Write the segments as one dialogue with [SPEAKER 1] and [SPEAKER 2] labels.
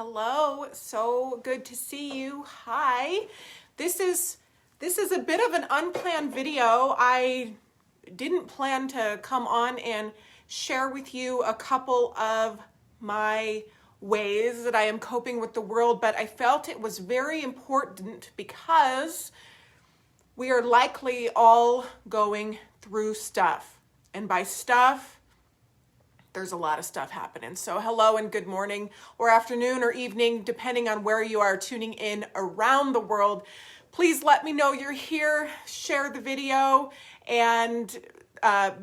[SPEAKER 1] Hello, so good to see you. Hi. This is a bit of an unplanned video. I didn't plan to come on and share with you a couple of my ways that I am coping with the world, but I felt it was very important because we are likely all going through stuff. And by stuff, there's a lot of stuff happening. So hello and good morning or afternoon or evening, depending on where you are tuning in around the world. Please let me know you're here, share the video, and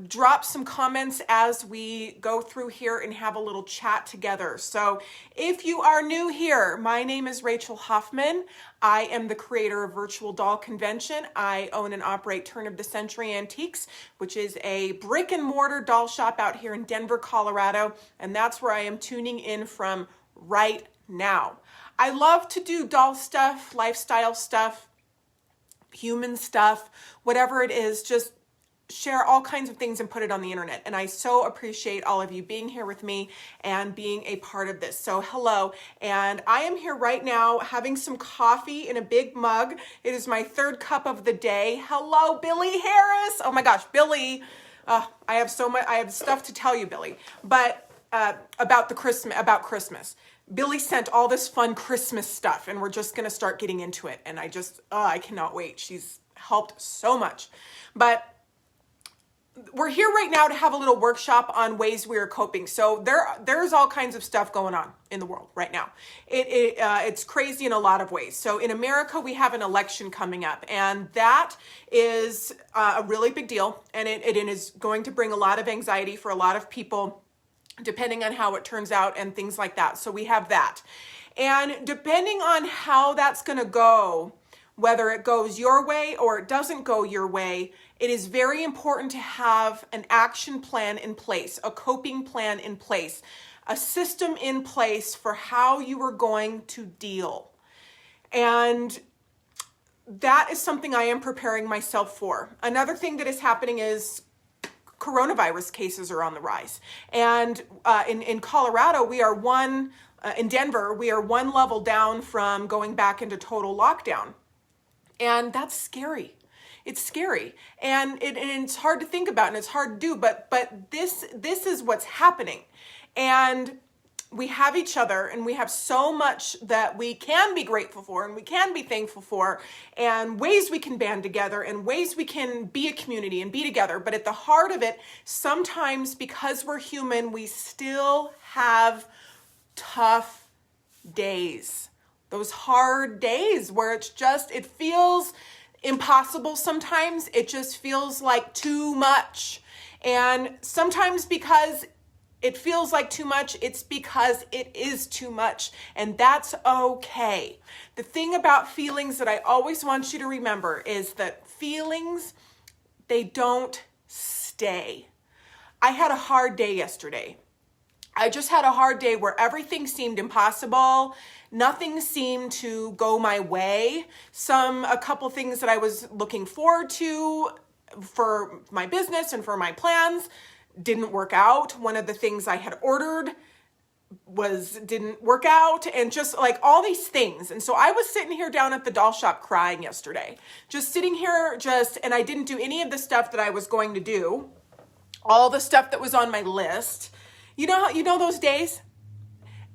[SPEAKER 1] drop some comments as we go through here and have a little chat together. So if you are new here, my name is Rachel Hoffman. I am the creator of Virtual Doll Convention. I own and operate Turn of the Century Antiques, which is a brick and mortar doll shop out here in Denver, Colorado. And that's where I am tuning in from right now. I love to do doll stuff, lifestyle stuff, human stuff, whatever it is, just share all kinds of things and put it on the internet. And I so appreciate all of you being here with me and being a part of this. So hello. And I am here right now having some coffee in a big mug. It is my third cup of the day. Hello, Billy Harris. Oh my gosh, Billy. I have stuff to tell you, Billy, but about Christmas. Billy sent all this fun Christmas stuff and we're just going to start getting into it. And I cannot wait. She's helped so much. But we're here right now to have a little workshop on ways we are coping. So there's all kinds of stuff going on in the world right now. It's crazy in a lot of ways. So in America, we have an election coming up, and that is a really big deal. And it is going to bring a lot of anxiety for a lot of people, depending on how it turns out and things like that. So we have that. And depending on how that's going to go, whether it goes your way or it doesn't go your way, it is very important to have an action plan in place, a coping plan in place, a system in place for how you are going to deal. And that is something I am preparing myself for. Another thing that is happening is coronavirus cases are on the rise. And in Colorado, in Denver, we are one level down from going back into total lockdown. And that's scary. It's scary. And it's hard to think about and it's hard to do, but this is what's happening. And we have each other and we have so much that we can be grateful for and we can be thankful for, and ways we can band together and ways we can be a community and be together. But at the heart of it, sometimes because we're human, we still have tough days. Those hard days where it feels impossible sometimes. It just feels like too much. And sometimes because it feels like too much, it's because it is too much. And that's okay. The thing about feelings that I always want you to remember is that feelings, they don't stay. I had a hard day yesterday. I just had a hard day where everything seemed impossible. Nothing seemed to go my way. A couple things that I was looking forward to for my business and for my plans didn't work out. One of the things I had ordered didn't work out, and just like all these things. And so I was sitting here down at the doll shop crying yesterday, just sitting here and I didn't do any of the stuff that I was going to do, all the stuff that was on my list. You know those days?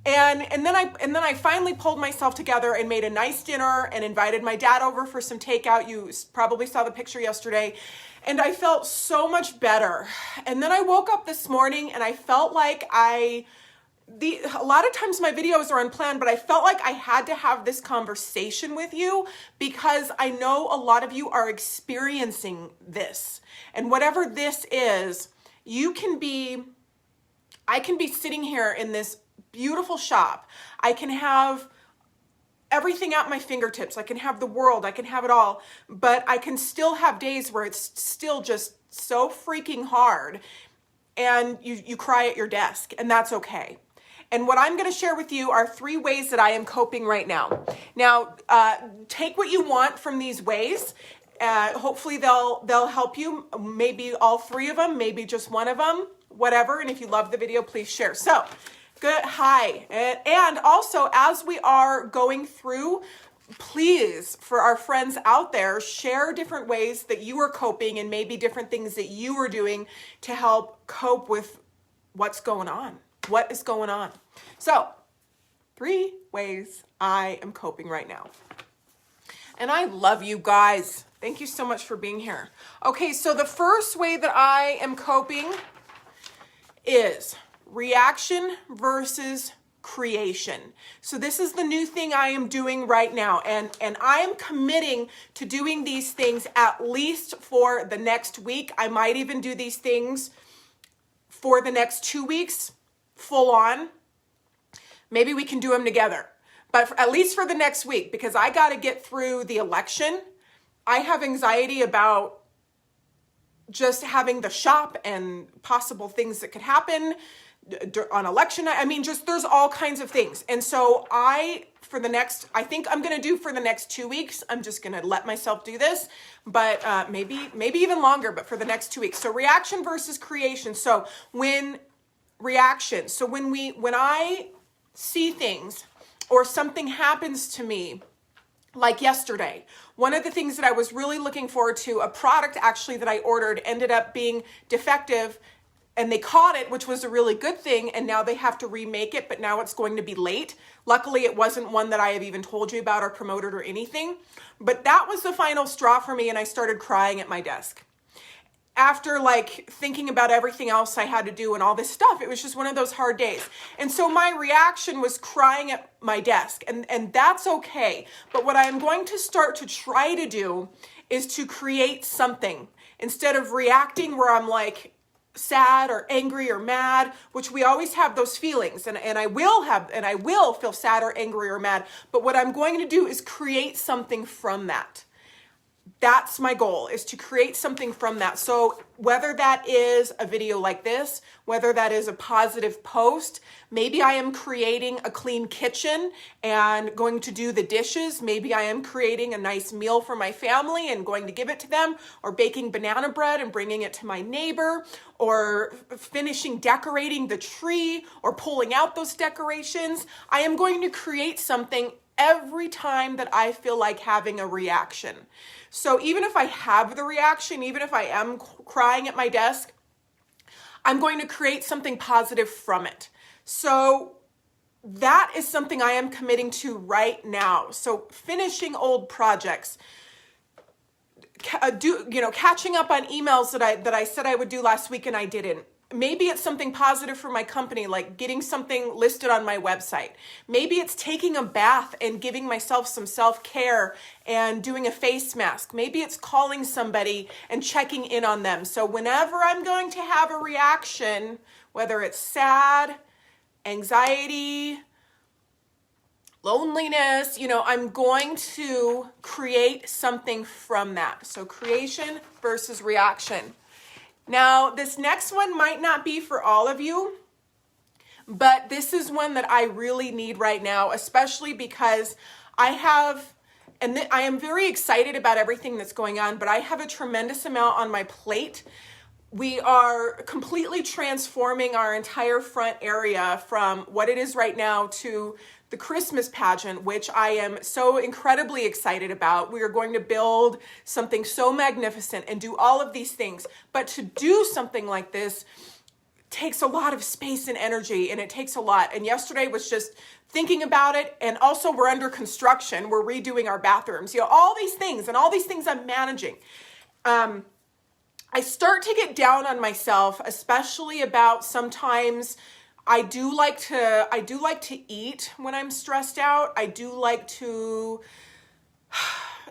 [SPEAKER 1] And then I finally pulled myself together and made a nice dinner and invited my dad over for some takeout. You probably saw the picture yesterday. And I felt so much better. And then I woke up this morning and I felt like a lot of times my videos are unplanned, but I felt like I had to have this conversation with you because I know a lot of you are experiencing this. And whatever this is, I can be sitting here in this beautiful shop. I can have everything at my fingertips. I can have the world. I can have it all. But I can still have days where it's still just so freaking hard and you cry at your desk, and that's okay. And what I'm going to share with you are 3 ways that I am coping right now. Now, take what you want from these ways. Hopefully they'll help you. Maybe all 3 of them, maybe just one of them, whatever. And if you love the video, please share. So Good. Hi. And also, as we are going through, please, for our friends out there, share different ways that you are coping and maybe different things that you are doing to help cope with what's going on. What is going on? So, 3 ways I am coping right now. And I love you guys. Thank you so much for being here. Okay, so the first way that I am coping is reaction versus creation. So this is the new thing I am doing right now. And I am committing to doing these things at least for the next week. I might even do these things for the next 2 weeks, full on. Maybe we can do them together. But at least for the next week, because I got to get through the election. I have anxiety about just having the shop and possible things that could happen on election night. I mean, just there's all kinds of things. And so I think I'm going to do for the next 2 weeks, I'm just going to let myself do this, but maybe even longer, but for the next 2 weeks. So reaction versus creation. So when I see things or something happens to me, like yesterday, one of the things that I was really looking forward to, a product actually that I ordered ended up being defective, and they caught it, which was a really good thing, and now they have to remake it, but now it's going to be late. Luckily, it wasn't one that I have even told you about or promoted or anything, but that was the final straw for me, and I started crying at my desk. After thinking about everything else I had to do and all this stuff, it was just one of those hard days. And so my reaction was crying at my desk, and that's okay. But what I'm going to start to try to do is to create something instead of reacting where I'm sad or angry or mad, which we always have those feelings, and I will feel sad or angry or mad. But what I'm going to do is create something from that. That's my goal, is to create something from that. So whether that is a video like this, whether that is a positive post, maybe I am creating a clean kitchen and going to do the dishes. Maybe I am creating a nice meal for my family and going to give it to them, or baking banana bread and bringing it to my neighbor, or finishing decorating the tree or pulling out those decorations. I am going to create something every time that I feel like having a reaction. So even if I have the reaction, even if I am crying at my desk, I'm going to create something positive from it. So that is something I am committing to right now. So finishing old projects, catching up on emails that I said I would do last week and I didn't. Maybe it's something positive for my company, like getting something listed on my website. Maybe it's taking a bath and giving myself some self-care and doing a face mask. Maybe it's calling somebody and checking in on them. So whenever I'm going to have a reaction, whether it's sad, anxiety, loneliness, I'm going to create something from that. So creation versus reaction. Now, this next one might not be for all of you, but this is one that I really need right now, especially because I am very excited about everything that's going on, but I have a tremendous amount on my plate. We are completely transforming our entire front area from what it is right now to the Christmas pageant, which I am so incredibly excited about. We are going to build something so magnificent and do all of these things. But to do something like this takes a lot of space and energy, and it takes a lot. And yesterday was just thinking about it. And also we're under construction. We're redoing our bathrooms, all these things I'm managing. I start to get down on myself, especially about sometimes I do like to eat when I'm stressed out.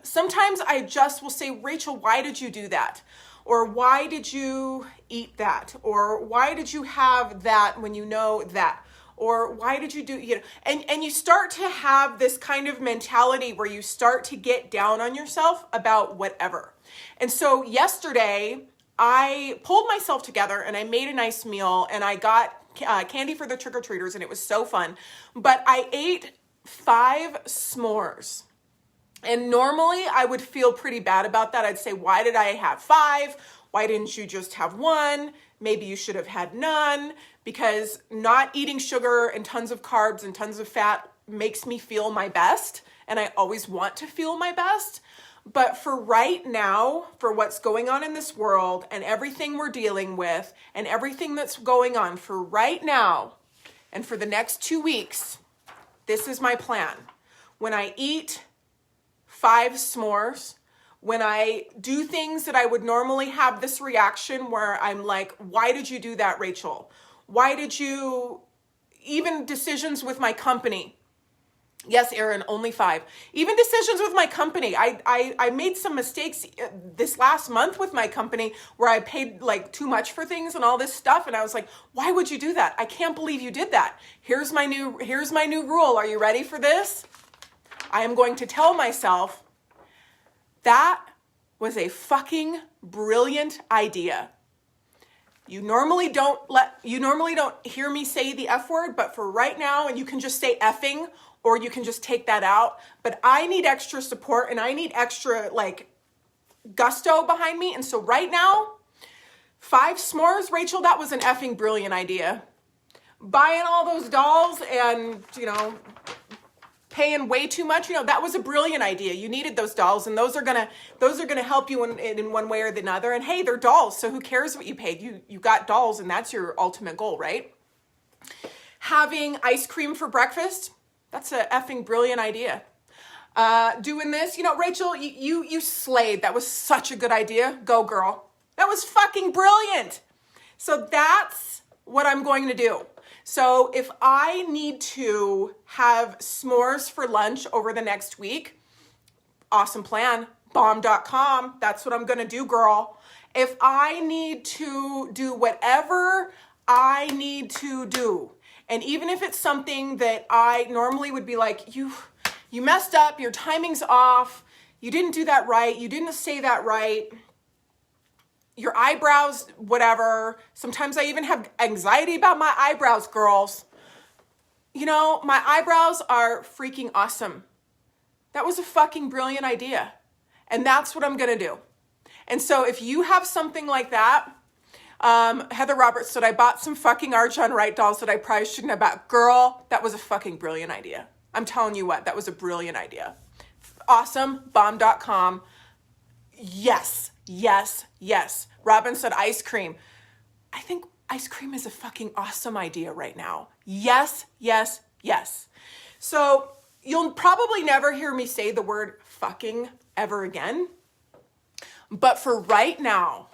[SPEAKER 1] Sometimes I just will say, Rachel, why did you do that? Or why did you eat that? Or why did you have that when you know that? Or why did you do, and you start to have this kind of mentality where you start to get down on yourself about whatever. And so yesterday I pulled myself together and I made a nice meal and I got candy for the trick-or-treaters, and it was so fun. But I ate 5 s'mores. And normally I would feel pretty bad about that. I'd say, why did I have 5? Why didn't you just have 1? Maybe you should have had none. because not eating sugar and tons of carbs and tons of fat makes me feel my best. And I always want to feel my best. But for right now, for what's going on in this world and everything we're dealing with and everything that's going on for right now and for the next 2 weeks, this is my plan. When I eat 5 s'mores, when I do things that I would normally have this reaction where I'm like, why did you do that, Rachel? Why did you, even decisions with my company. Yes, Erin, only 5. Even decisions with my company. I made some mistakes this last month with my company where I paid like too much for things and all this stuff. And I was like, why would you do that? I can't believe you did that. Here's my new rule. Are you ready for this? I am going to tell myself that was a fucking brilliant idea. You normally don't hear me say the F word, but for right now, and you can just say effing, or you can just take that out. But I need extra support and I need extra like gusto behind me. And so right now, 5 s'mores, Rachel, that was an effing brilliant idea. Buying all those dolls and, paying way too much, that was a brilliant idea. You needed those dolls, and those are gonna help you in one way or the other. And hey, they're dolls, so who cares what you paid? You got dolls, and that's your ultimate goal, right? Having ice cream for breakfast, that's a effing brilliant idea. Doing this, Rachel, you slayed. That was such a good idea. Go, girl. That was fucking brilliant. So that's what I'm going to do. So if I need to have s'mores for lunch over the next week, awesome plan, bomb.com, that's what I'm going to do, girl. If I need to do whatever I need to do, and even if it's something that I normally would be like, you messed up, your timing's off, you didn't do that right, you didn't say that right, your eyebrows, whatever. Sometimes I even have anxiety about my eyebrows, girls. My eyebrows are freaking awesome. That was a fucking brilliant idea. And that's what I'm going to do. And so if you have something like that, Heather Roberts said, I bought some fucking Archon Wright dolls that I probably shouldn't have bought. Girl, that was a fucking brilliant idea. I'm telling you what, that was a brilliant idea. Awesome, bomb.com. Yes, yes, yes. Robin said ice cream. I think ice cream is a fucking awesome idea right now. Yes, yes, yes. So you'll probably never hear me say the word fucking ever again. But for right now,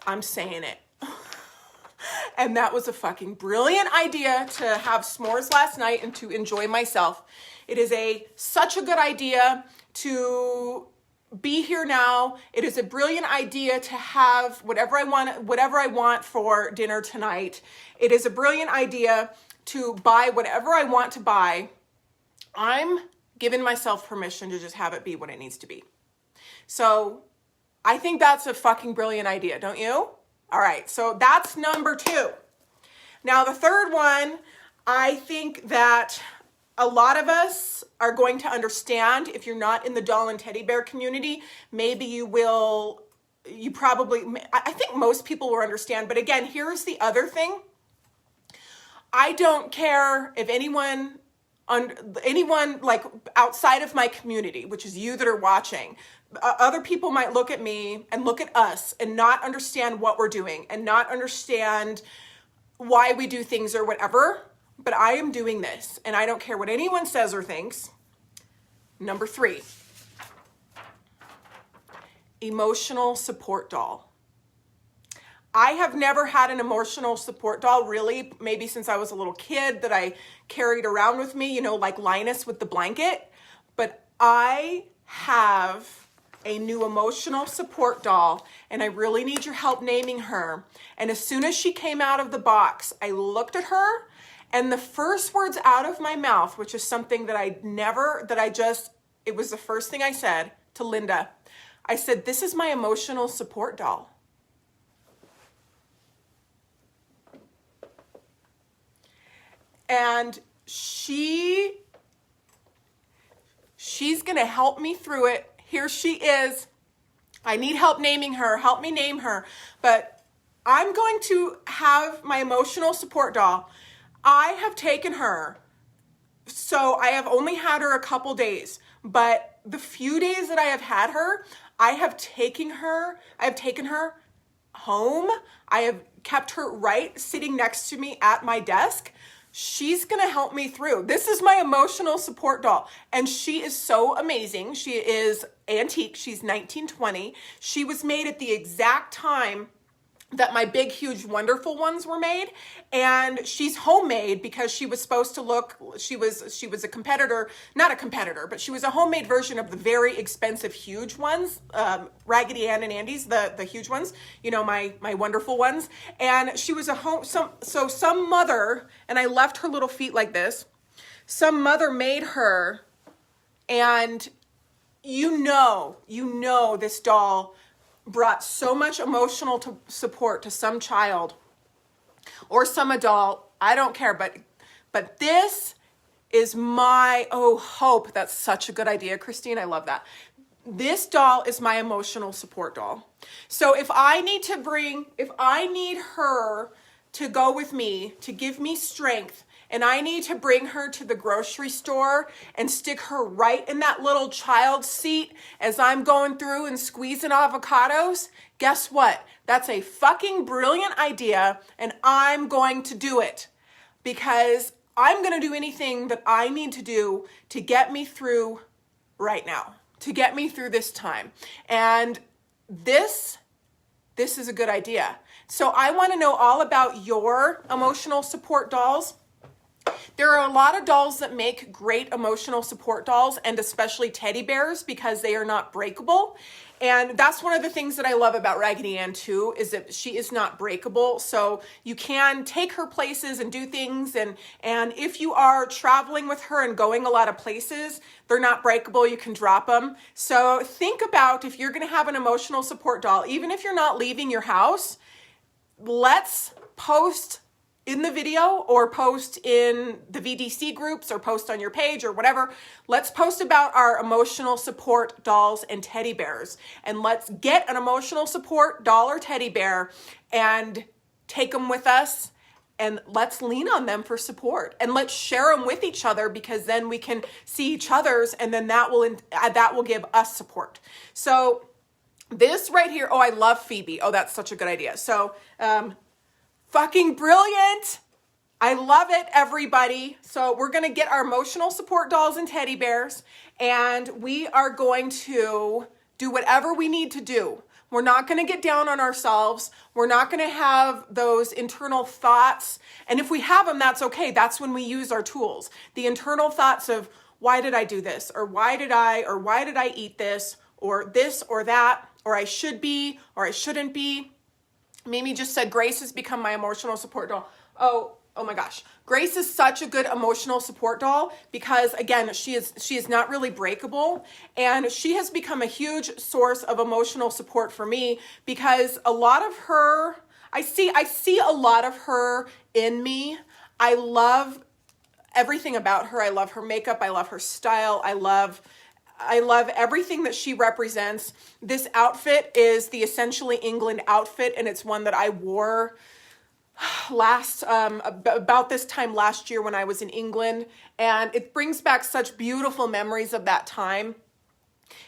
[SPEAKER 1] I'm saying it. And that was a fucking brilliant idea to have s'mores last night and to enjoy myself. It is such a good idea to be here now. It is a brilliant idea to have whatever I want for dinner tonight. It is a brilliant idea to buy whatever I want to buy. I'm giving myself permission to just have it be what it needs to be. So I think that's a fucking brilliant idea, don't you? All right, so that's number 2. Now the third one, I think that a lot of us are going to understand. If you're not in the doll and teddy bear community, maybe you will, I think most people will understand. But again, here's the other thing. I don't care if anyone like outside of my community, which is you that are watching, other people might look at me and look at us and not understand what we're doing and not understand why we do things or whatever. But I am doing this, and I don't care what anyone says or thinks. Number 3, emotional support doll. I have never had an emotional support doll, really, maybe since I was a little kid that I carried around with me, like Linus with the blanket. But I have a new emotional support doll, and I really need your help naming her. And as soon as she came out of the box, I looked at her, and the first words out of my mouth, which is something that it was the first thing I said to Linda. I said, this is my emotional support doll. And she's going to help me through it. Here she is. I need help naming her. Help me name her. But I'm going to have my emotional support doll. I have taken her. So I have only had her a couple days, but the few days that I have had her, I have taken her home. I have kept her right sitting next to me at my desk. She's going to help me through. This is my emotional support doll, and she is so amazing. She is antique. She's 1920. She was made at the exact time that my big, huge, wonderful ones were made. And she's homemade because she was supposed to look, she was a competitor, not a competitor, but she was a homemade version of the very expensive, huge ones, Raggedy Ann and Andy's, the huge ones, you know, my wonderful ones. And she was some mother, and I left her little feet like this. Some mother made her, and you know, this doll brought so much emotional support to some child or some adult. I don't care, but this is my hope. That's such a good idea, Christine. I love that. This doll is my emotional support doll. So if I need her to go with me, to give me strength, and I need to bring her to the grocery store and stick her right in that little child seat as I'm going through and squeezing avocados, guess what? That's a fucking brilliant idea, and I'm going to do it because I'm going to do anything that I need to do to get me through right now, to get me through this time. And this is a good idea. So I want to know all about your emotional support dolls. There are a lot of dolls that make great emotional support dolls, and especially teddy bears, because they are not breakable. And that's one of the things that I love about Raggedy Ann too, is that she is not breakable. So you can take her places and do things. And if you are traveling with her and going a lot of places, they're not breakable. You can drop them. So think about if you're going to have an emotional support doll, even if you're not leaving your house, let's post in the video or post in the VDC groups or post on your page or whatever. Let's post about our emotional support dolls and teddy bears. And let's get an emotional support doll or teddy bear and take them with us. And let's lean on them for support. And let's share them with each other, because then we can see each other's, and then that will give us support. So this right here, I love Phoebe. That's such a good idea. So, fucking brilliant. I love it, everybody. So we're going to get our emotional support dolls and teddy bears, and we are going to do whatever we need to do. We're not going to get down on ourselves. We're not going to have those internal thoughts. And if we have them, that's okay. That's when we use our tools. The internal thoughts of, why did I do this? Or why did I eat this? Or this or that? Or I should be, or I shouldn't be. Mimi just said, Grace has become my emotional support doll. Oh my gosh. Grace is such a good emotional support doll because, again, she is not really breakable, and she has become a huge source of emotional support for me because a lot of her, I see a lot of her in me. I love everything about her. I love her makeup. I love her style. I love everything that she represents. This outfit is the Essentially England outfit, and it's one that I wore about this time last year when I was in England, and it brings back such beautiful memories of that time.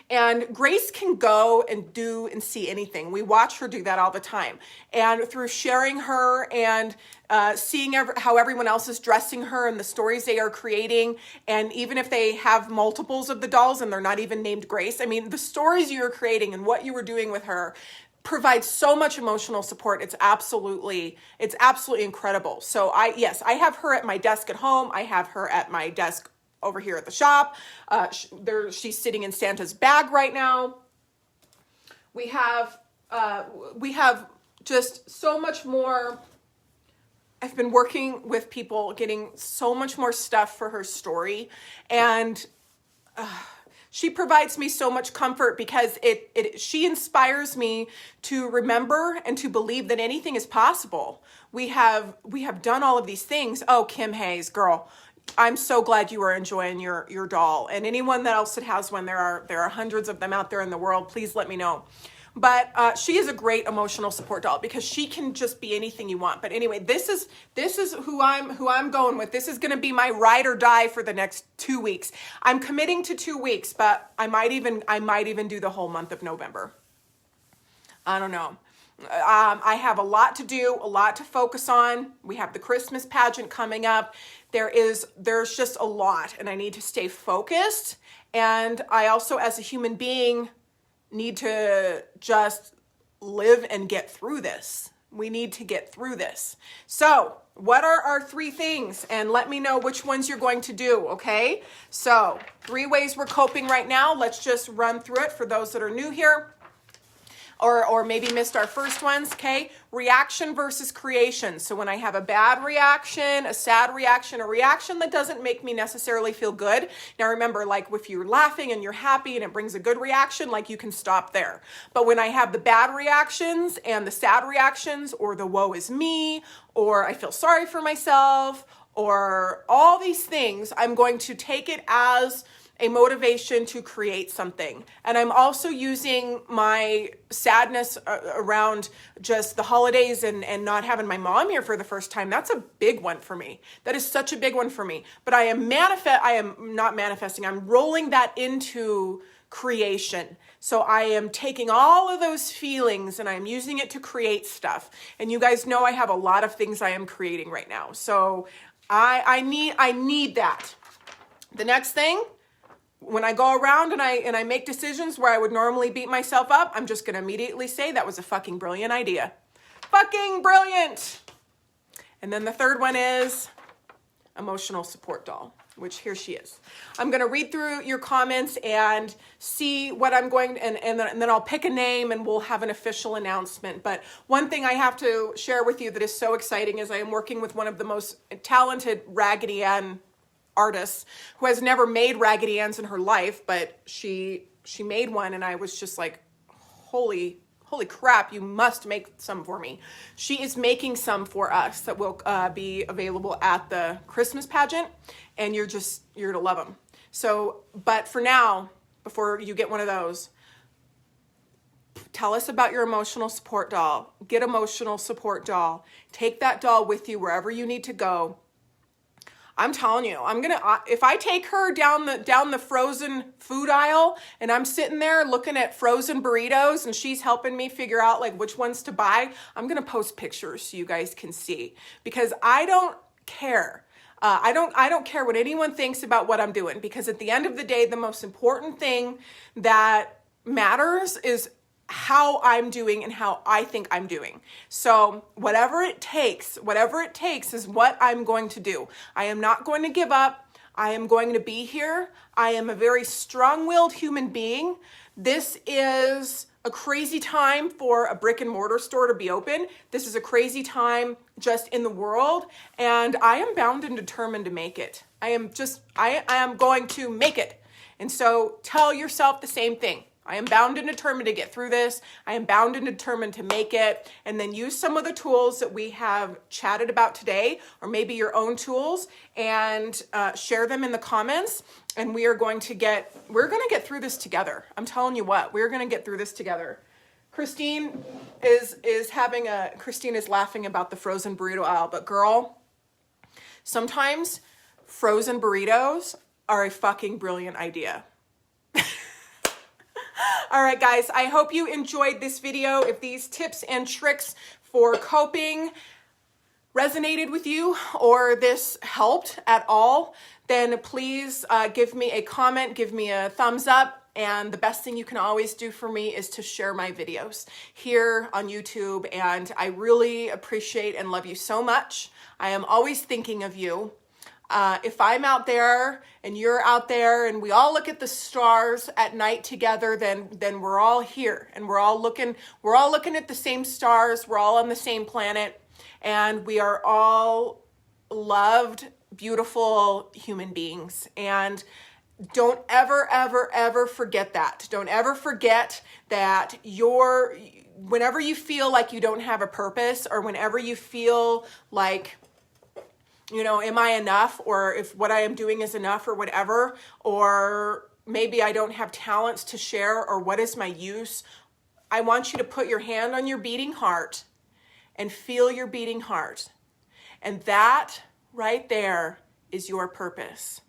[SPEAKER 1] And Grace can go and do and see anything. We watch her do that all the time. And through sharing her and seeing how everyone else is dressing her and the stories they are creating, and even if they have multiples of the dolls and they're not even named Grace, I mean, the stories you're creating and what you were doing with her provides so much emotional support. It's absolutely incredible. So I have her at my desk at home. I have her at my desk over here at the shop. She's sitting in Santa's bag right now. We have just so much more. I've been working with people, getting so much more stuff for her story, and she provides me so much comfort because she inspires me to remember and to believe that anything is possible. We have done all of these things. Oh, Kim Hayes, girl, I'm so glad you are enjoying your doll. And anyone else that has one, there are hundreds of them out there in the world. Please let me know. But she is a great emotional support doll because she can just be anything you want. But anyway, this is who I'm going with. This is going to be my ride or die for the next 2 weeks. I'm committing to 2 weeks, but I might even do the whole month of November. I don't know. I have a lot to do, a lot to focus on. We have the Christmas pageant coming up. There's just a lot, and I need to stay focused. And I also, as a human being, need to just live and get through this. We need to get through this. So what are our 3 things? And let me know which ones you're going to do, okay? So 3 ways we're coping right now. Let's just run through it for those that are new here. Or maybe missed our first ones, okay? Reaction versus creation. So when I have a bad reaction, a sad reaction, a reaction that doesn't make me necessarily feel good. Now remember, like if you're laughing and you're happy and it brings a good reaction, like you can stop there. But when I have the bad reactions and the sad reactions, or the woe is me, or I feel sorry for myself, or all these things, I'm going to take it as a motivation to create something. And I'm also using my sadness around just the holidays and not having my mom here for the first time. That's a big one for me. That is such a big one for me. But I am not manifesting. I'm rolling that into creation. So I am taking all of those feelings and I'm using it to create stuff. And you guys know I have a lot of things I am creating right now. So I need that. The next thing, when I go around and I make decisions where I would normally beat myself up, I'm just going to immediately say that was a fucking brilliant idea. Fucking brilliant. And then the third one is emotional support doll, which here she is. I'm going to read through your comments and see what I'm going to, and then I'll pick a name and we'll have an official announcement. But one thing I have to share with you that is so exciting is I am working with one of the most talented Raggedy Ann artists who has never made Raggedy Anns in her life, but she made one, and I was just like, holy crap, you must make some for me. She is making some for us that will be available at the Christmas pageant, and you're to love them. So, but for now, before you get one of those, tell us about your emotional support doll. Get emotional support doll. Take that doll with you wherever you need to go. I'm telling you, if I take her down the frozen food aisle and I'm sitting there looking at frozen burritos and she's helping me figure out like which ones to buy, I'm going to post pictures so you guys can see, because I don't care. I don't care what anyone thinks about what I'm doing, because at the end of the day, the most important thing that matters is how I'm doing and how I think I'm doing. So whatever it takes is what I'm going to do. I am not going to give up. I am going to be here. I am a very strong-willed human being. This is a crazy time for a brick and mortar store to be open. This is a crazy time just in the world, and I am bound and determined to make it. I am going to make it. And so tell yourself the same thing. I am bound and determined to get through this. I am bound and determined to make it. And then use some of the tools that we have chatted about today, or maybe your own tools, and share them in the comments. And we're going to get through this together. I'm telling you what, we're going to get through this together. Christine is laughing about the frozen burrito aisle, but girl, sometimes frozen burritos are a fucking brilliant idea. All right, guys, I hope you enjoyed this video. If these tips and tricks for coping resonated with you, or this helped at all, then please give me a comment, give me a thumbs up. And the best thing you can always do for me is to share my videos here on YouTube. And I really appreciate and love you so much. I am always thinking of you. If I'm out there and you're out there and we all look at the stars at night together, then we're all here and we're all looking at the same stars. We're all on the same planet, and we are all loved, beautiful human beings. And don't ever, ever, ever forget that. Don't ever forget that whenever you feel like you don't have a purpose, or whenever you feel like, am I enough, or if what I am doing is enough, or whatever, or maybe I don't have talents to share, or what is my use? I want you to put your hand on your beating heart and feel your beating heart. And that right there is your purpose.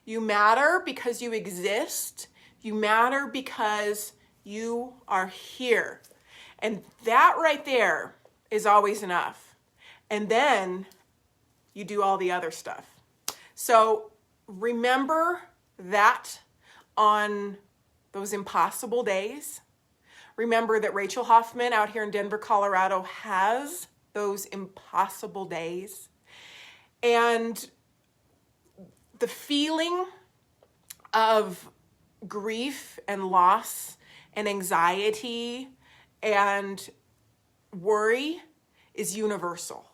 [SPEAKER 1] You matter because you exist. You matter because you are here. And that right there is always enough. And then you do all the other stuff. So remember that on those impossible days. Remember that Rachel Hoffman out here in Denver, Colorado has those impossible days. And the feeling of grief and loss and anxiety and worry is universal.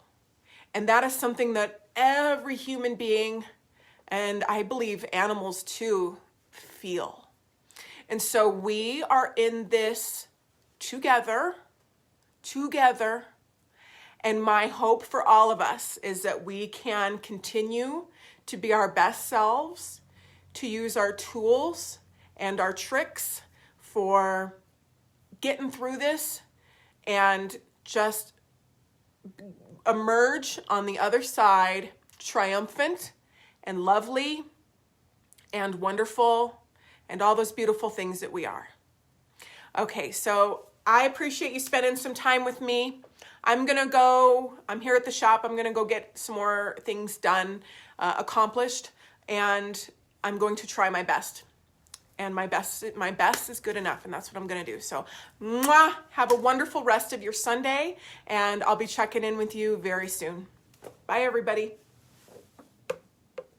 [SPEAKER 1] And that is something that every human being, and I believe animals too, feel. And so we are in this together. And my hope for all of us is that we can continue to be our best selves, to use our tools and our tricks for getting through this and just emerge on the other side triumphant and lovely and wonderful and all those beautiful things that we are. Okay, so I appreciate you spending some time with me. I'm here at the shop. I'm gonna go get some more things done, accomplished, and I'm going to try my best. And my best is good enough, and that's what I'm gonna do. So, mwah, have a wonderful rest of your Sunday, and I'll be checking in with you very soon. Bye, everybody.